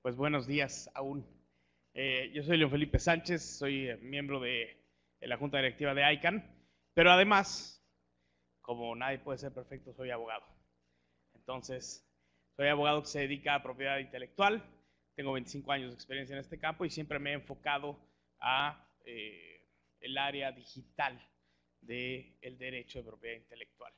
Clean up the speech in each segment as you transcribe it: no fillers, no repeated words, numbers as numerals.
Pues buenos días aún. Yo soy León Felipe Sánchez, soy miembro de la Junta Directiva de ICANN, pero además, como nadie puede ser perfecto, soy abogado. Entonces, soy abogado que se dedica a propiedad intelectual, tengo 25 años de experiencia en este campo y siempre me he enfocado a el área digital del derecho de propiedad intelectual.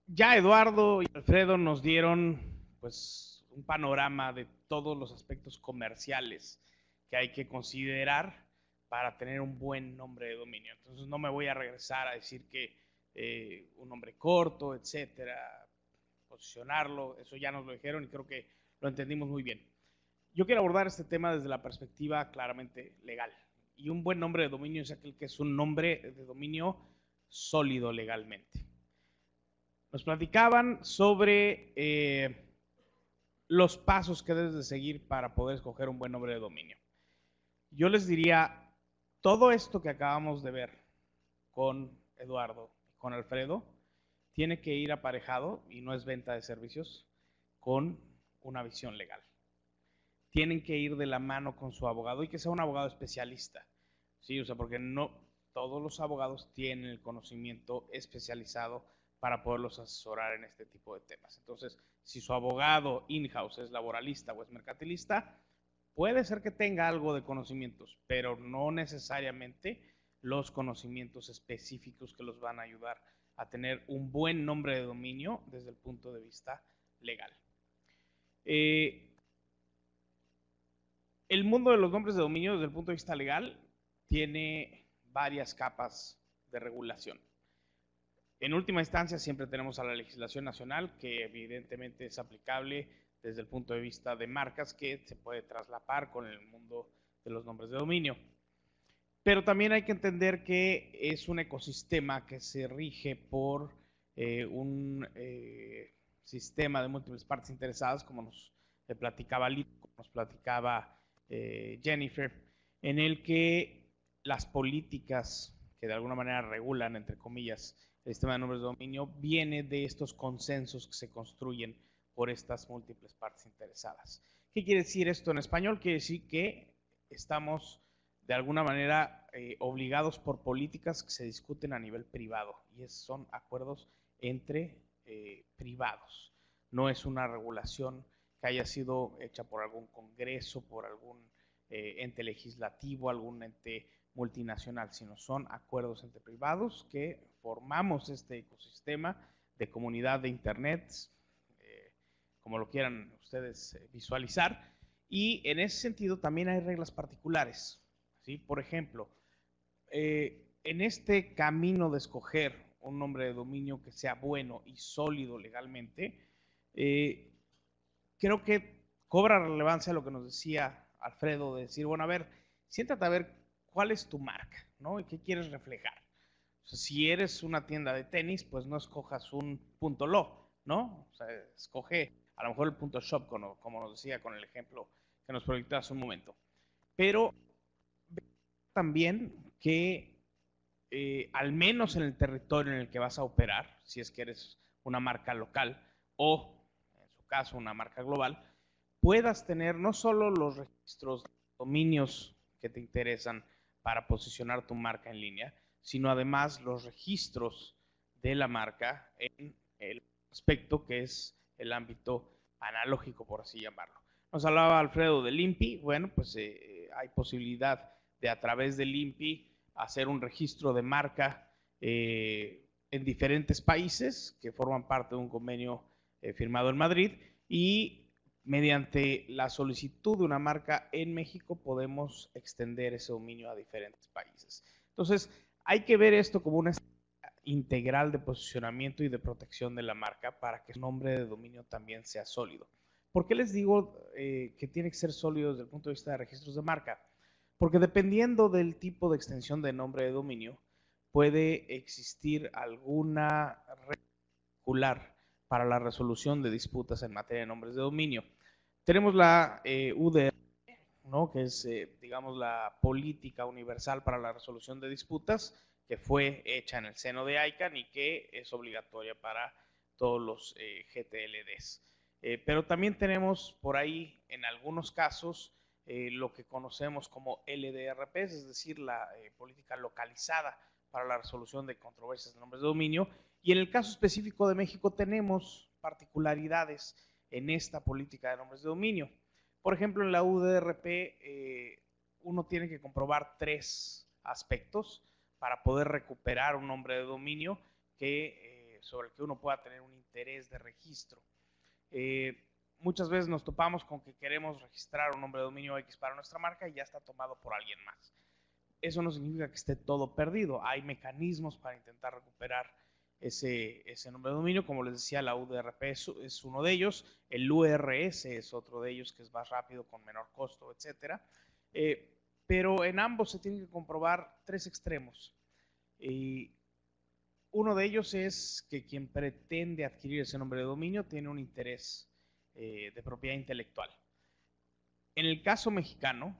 Ya Eduardo y Alfredo nos dieron pues un panorama de todos los aspectos comerciales que hay que considerar para tener un buen nombre de dominio. Entonces no me voy a regresar a decir que un nombre corto, etcétera, posicionarlo, eso ya nos lo dijeron y creo que lo entendimos muy bien. Yo quiero abordar este tema desde la perspectiva claramente legal. Y un buen nombre de dominio es aquel que es un nombre de dominio sólido legalmente. Nos platicaban sobre los pasos que debes de seguir para poder escoger un buen nombre de dominio. Yo les diría, todo esto que acabamos de ver con Eduardo y con Alfredo, tiene que ir aparejado, y no es venta de servicios, con una visión legal. Tienen que ir de la mano con su abogado y que sea un abogado especialista. Sí, o sea, porque no todos los abogados tienen el conocimiento especializado para poderlos asesorar en este tipo de temas. Entonces, si su abogado in-house es laboralista o es mercantilista, puede ser que tenga algo de conocimientos, pero no necesariamente los conocimientos específicos que los van a ayudar a tener un buen nombre de dominio desde el punto de vista legal. El mundo de los nombres de dominio desde el punto de vista legal tiene varias capas de regulación. En última instancia siempre tenemos a la legislación nacional que evidentemente es aplicable desde el punto de vista de marcas que se puede traslapar con el mundo de los nombres de dominio. Pero también hay que entender que es un ecosistema que se rige por un sistema de múltiples partes interesadas, como nos platicaba Lito, como nos platicaba Jennifer, en el que las políticas que de alguna manera regulan, entre comillas, el sistema de nombres de dominio, viene de estos consensos que se construyen por estas múltiples partes interesadas. ¿Qué quiere decir esto en español? Quiere decir que estamos de alguna manera obligados por políticas que se discuten a nivel privado y son acuerdos entre privados. No es una regulación que haya sido hecha por algún congreso, por algún ente legislativo, algún ente multinacional, sino son acuerdos entre privados que formamos este ecosistema de comunidad de internet, como lo quieran ustedes visualizar, y en ese sentido también hay reglas particulares, ¿sí? Por ejemplo, en este camino de escoger un nombre de dominio que sea bueno y sólido legalmente, creo que cobra relevancia lo que nos decía Alfredo, de decir, bueno, a ver, siéntate a ver cuál es tu marca, ¿no? Y qué quieres reflejar. O sea, si eres una tienda de tenis, pues no escojas un .lo, ¿no? O sea, escoge a lo mejor el .shop, como nos decía con el ejemplo que nos proyectó hace un momento. Pero también que al menos en el territorio en el que vas a operar, si es que eres una marca local o, en su caso, una marca global, puedas tener no solo los registros de dominios que te interesan para posicionar tu marca en línea, sino además los registros de la marca en el aspecto que es el ámbito analógico, por así llamarlo. Nos hablaba Alfredo del INPI. Bueno, pues hay posibilidad de a través del INPI hacer un registro de marca en diferentes países que forman parte de un convenio firmado en Madrid, y mediante la solicitud de una marca en México podemos extender ese dominio a diferentes países. Entonces, hay que ver esto como una integral de posicionamiento y de protección de la marca para que su nombre de dominio también sea sólido. ¿Por qué les digo que tiene que ser sólido desde el punto de vista de registros de marca? Porque dependiendo del tipo de extensión de nombre de dominio, puede existir alguna regla particular para la resolución de disputas en materia de nombres de dominio. Tenemos la UDR, ¿no? Que es, digamos, la política universal para la resolución de disputas, que fue hecha en el seno de ICANN y que es obligatoria para todos los GTLDs. Pero también tenemos por ahí, en algunos casos, lo que conocemos como LDRPs, es decir, la política localizada para la resolución de controversias de nombres de dominio. Y en el caso específico de México tenemos particularidades en esta política de nombres de dominio. Por ejemplo, en la UDRP uno tiene que comprobar 3 aspectos para poder recuperar un nombre de dominio sobre el que uno pueda tener un interés de registro. Muchas veces nos topamos con que queremos registrar un nombre de dominio X para nuestra marca y ya está tomado por alguien más. Eso no significa que esté todo perdido. Hay mecanismos para intentar recuperar ese nombre de dominio. Como les decía, la UDRP es uno de ellos. El URS es otro de ellos, que es más rápido, con menor costo, etc. Pero en ambos se tienen que comprobar 3 extremos. Uno de ellos es que quien pretende adquirir ese nombre de dominio tiene un interés de propiedad intelectual. En el caso mexicano,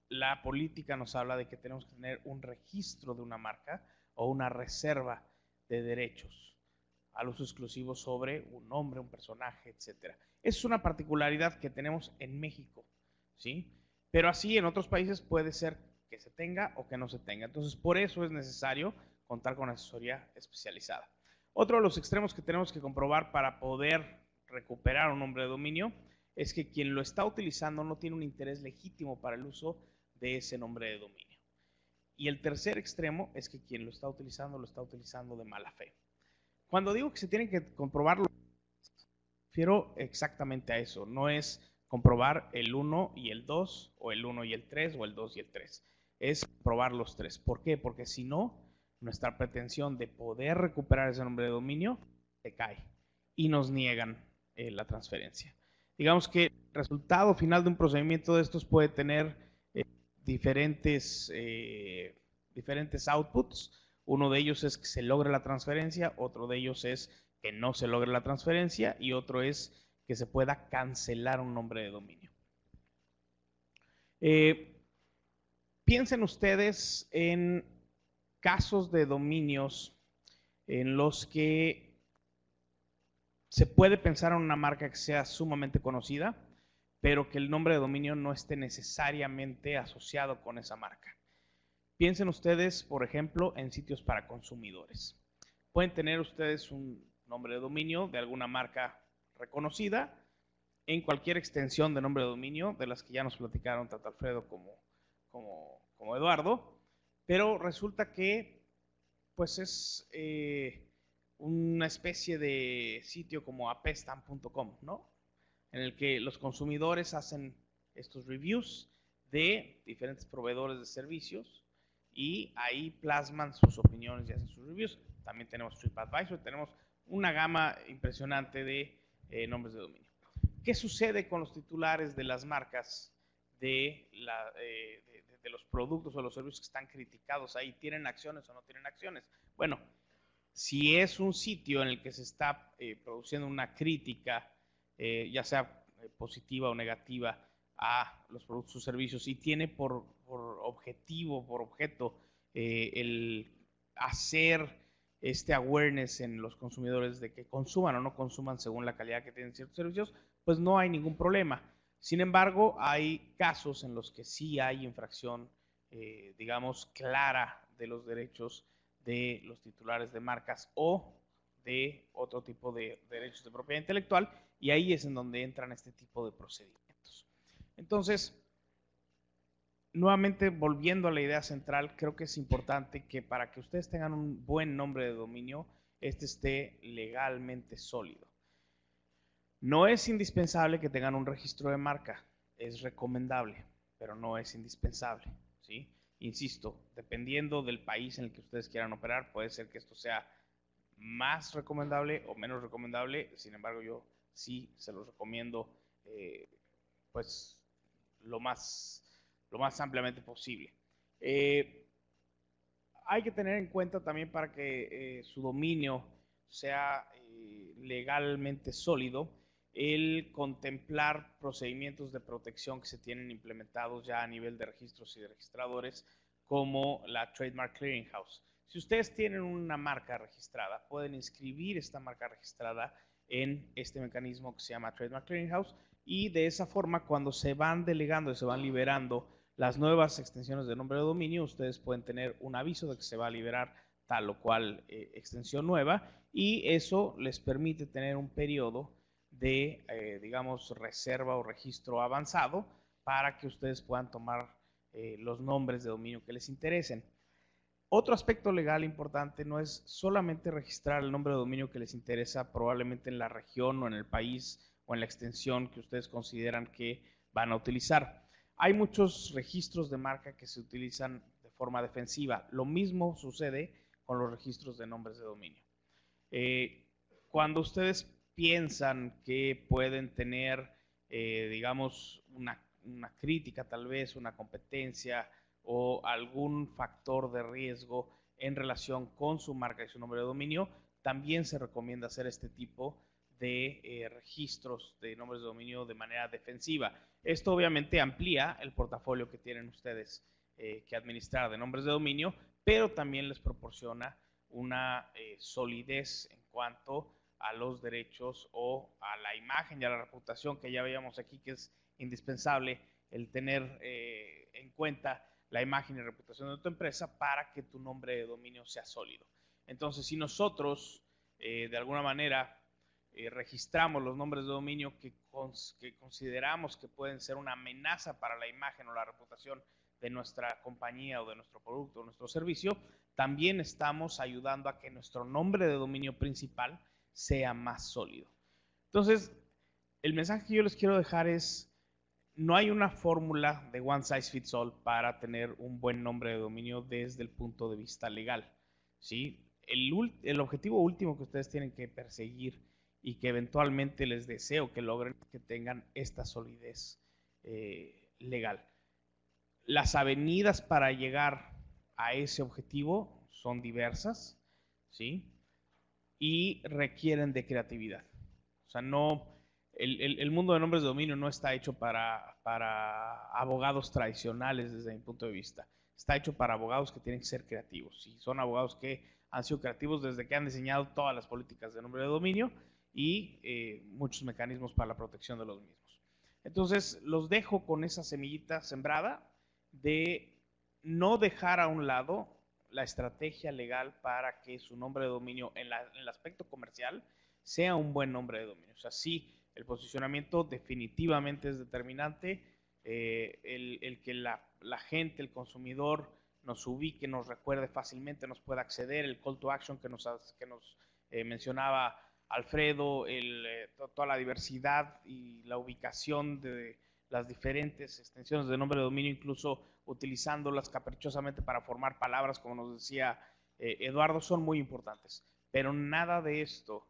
la política nos habla de que tenemos que tener un registro de una marca o una reserva de derechos al uso exclusivo sobre un nombre, un personaje, etc. Es una particularidad que tenemos en México, ¿sí? Pero así en otros países puede ser que se tenga o que no se tenga. Entonces, por eso es necesario contar con asesoría especializada. Otro de los extremos que tenemos que comprobar para poder recuperar un nombre de dominio es que quien lo está utilizando no tiene un interés legítimo para el uso de ese nombre de dominio. Y el tercer extremo es que quien lo está utilizando de mala fe. Cuando digo que se tienen que comprobarlo, me refiero exactamente a eso. No es comprobar el 1 y el 2, o el 1 y el 3, o el 2 y el 3. Es comprobar los 3. ¿Por qué? Porque si no, nuestra pretensión de poder recuperar ese nombre de dominio se cae y nos niegan la transferencia. Digamos que el resultado final de un procedimiento de estos puede tener diferentes outputs. Uno de ellos es que se logre la transferencia, otro de ellos es que no se logre la transferencia y otro es que se pueda cancelar un nombre de dominio. Piensen ustedes en casos de dominios en los que se puede pensar en una marca que sea sumamente conocida, pero que el nombre de dominio no esté necesariamente asociado con esa marca. Piensen ustedes, por ejemplo, en sitios para consumidores. Pueden tener ustedes un nombre de dominio de alguna marca reconocida en cualquier extensión de nombre de dominio, de las que ya nos platicaron tanto Alfredo como Eduardo, pero resulta que pues es una especie de sitio como apestan.com, ¿no? En el que los consumidores hacen estos reviews de diferentes proveedores de servicios y ahí plasman sus opiniones y hacen sus reviews. También tenemos TripAdvisor, tenemos una gama impresionante de nombres de dominio. ¿Qué sucede con los titulares de las marcas de los productos o los servicios que están criticados ahí? ¿Tienen acciones o no tienen acciones? Bueno, si es un sitio en el que se está produciendo una crítica, ya sea positiva o negativa, a los productos o servicios y tiene por objetivo, por objeto, el hacer este awareness en los consumidores de que consuman o no consuman según la calidad que tienen ciertos servicios, pues no hay ningún problema. Sin embargo, hay casos en los que sí hay infracción, digamos, clara de los derechos de los titulares de marcas o de otro tipo de derechos de propiedad intelectual, y ahí es en donde entran este tipo de procedimientos. Entonces, nuevamente volviendo a la idea central, creo que es importante que para que ustedes tengan un buen nombre de dominio, este esté legalmente sólido. No es indispensable que tengan un registro de marca, es recomendable, pero no es indispensable, ¿sí? Insisto, dependiendo del país en el que ustedes quieran operar, puede ser que esto sea más recomendable o menos recomendable. Sin embargo, yo sí se los recomiendo pues lo más ampliamente posible. Hay que tener en cuenta también para que su dominio sea legalmente sólido, el contemplar procedimientos de protección que se tienen implementados ya a nivel de registros y de registradores, como la Trademark Clearinghouse. Si ustedes tienen una marca registrada, pueden inscribir esta marca registrada en este mecanismo que se llama Trademark Clearinghouse, y de esa forma, cuando se van delegando y se van liberando las nuevas extensiones de nombre de dominio, ustedes pueden tener un aviso de que se va a liberar tal o cual extensión nueva, y eso les permite tener un periodo de, digamos, reserva o registro avanzado para que ustedes puedan tomar los nombres de dominio que les interesen. Otro aspecto legal importante no es solamente registrar el nombre de dominio que les interesa probablemente en la región o en el país o en la extensión que ustedes consideran que van a utilizar. Hay muchos registros de marca que se utilizan de forma defensiva. Lo mismo sucede con los registros de nombres de dominio. Cuando ustedes piensan que pueden tener, digamos, una crítica tal vez, una competencia o algún factor de riesgo en relación con su marca y su nombre de dominio, también se recomienda hacer este tipo de registros de nombres de dominio de manera defensiva. Esto obviamente amplía el portafolio que tienen ustedes que administrar de nombres de dominio, pero también les proporciona una solidez en cuanto a los derechos o a la imagen y a la reputación, que ya veíamos aquí que es indispensable el tener en cuenta la imagen y reputación de tu empresa para que tu nombre de dominio sea sólido. Entonces, si nosotros de alguna manera registramos los nombres de dominio que consideramos que pueden ser una amenaza para la imagen o la reputación de nuestra compañía o de nuestro producto o nuestro servicio, también estamos ayudando a que nuestro nombre de dominio principal sea más sólido. Entonces, el mensaje que yo les quiero dejar es: no hay una fórmula de one size fits all para tener un buen nombre de dominio desde el punto de vista legal, ¿sí? El objetivo último que ustedes tienen que perseguir y que eventualmente les deseo que logren, que tengan esta solidez legal. Las avenidas para llegar a ese objetivo son diversas, ¿sí? Y requieren de creatividad. O sea, no... El mundo de nombres de dominio no está hecho para abogados tradicionales desde mi punto de vista. Está hecho para abogados que tienen que ser creativos. Y son abogados que han sido creativos desde que han diseñado todas las políticas de nombre de dominio y muchos mecanismos para la protección de los mismos. Entonces, los dejo con esa semillita sembrada de no dejar a un lado la estrategia legal para que su nombre de dominio en el aspecto comercial sea un buen nombre de dominio. O sea, sí, el posicionamiento definitivamente es determinante, el que la gente, el consumidor, nos ubique, nos recuerde fácilmente, nos pueda acceder, el call to action que nos mencionaba Alfredo, toda la diversidad y la ubicación de las diferentes extensiones de nombre de dominio, incluso utilizándolas caprichosamente para formar palabras, como nos decía Eduardo, son muy importantes. Pero nada de esto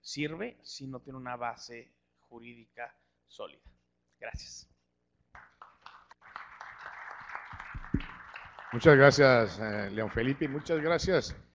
sirve si no tiene una base jurídica sólida. Gracias. Muchas gracias, León Felipe. Muchas gracias